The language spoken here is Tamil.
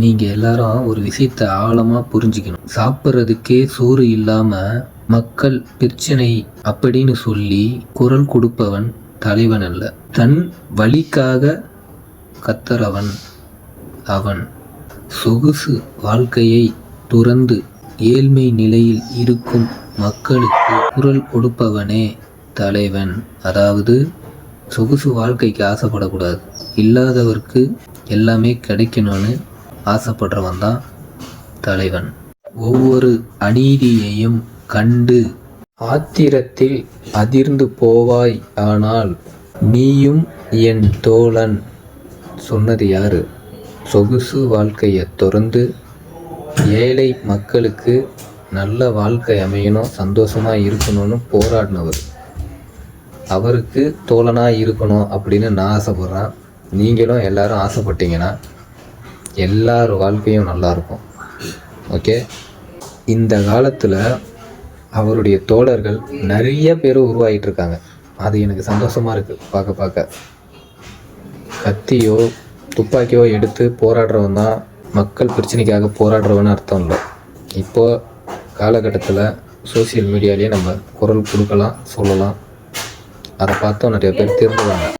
நீங்கள் எல்லாரும் ஒரு விஷயத்தை ஆழமாக புரிஞ்சுக்கணும். சாப்பிட்றதுக்கே சோறு இல்லாமல் மக்கள் பிரச்சனை அப்படின்னு சொல்லி குரல் கொடுப்பவன் தலைவன் அல்ல. தன் வழிக்காக கத்துறவன் அவன். சொகுசு வாழ்க்கையை துறந்து ஏழ்மை நிலையில் இருக்கும் மக்களுக்கு குரல் கொடுப்பவனே தலைவன். அதாவது சொகுசு வாழ்க்கைக்கு ஆசைப்படக்கூடாது. இல்லாதவருக்கு எல்லாமே கிடைக்கணும்னு ஆசைப்படுறவன் தான் தலைவன். ஒவ்வொரு அநீதியையும் கண்டு ஆத்திரத்தில் அதிர்ந்து போவாய், ஆனால் நீயும் என் தோழன். சொன்னது யாரு? சொகுசு வாழ்க்கையை துறந்து ஏழை மக்களுக்கு நல்ல வாழ்க்கை அமையணும், சந்தோஷமாக இருக்கணும்னு போராடினவர். அவருக்கு தோழனாக இருக்கணும் அப்படின்னு நான் ஆசைப்பட்றேன். நீங்களும் எல்லாரும் ஆசைப்பட்டீங்கன்னா எல்லார் வாழ்க்கையும் நல்லாயிருக்கும். ஓகே, இந்த காலத்தில் அவருடைய தோழர்கள் நிறைய பேர் உருவாகிட்டு இருக்காங்க. அது எனக்கு சந்தோஷமாக இருக்குது பார்க்க. கத்தியோ துப்பாக்கியோ எடுத்து போராடுறவன் தான் மக்கள் பிரச்சனைக்காக போராடுறவன்னு அர்த்தம் இல்லை. இப்போது காலகட்டத்தில் சோசியல் மீடியாலேயே நம்ம குரல் கொடுக்கலாம், சொல்லலாம். அதை பார்த்தோம் நிறைய பேர் திருந்துவாங்க.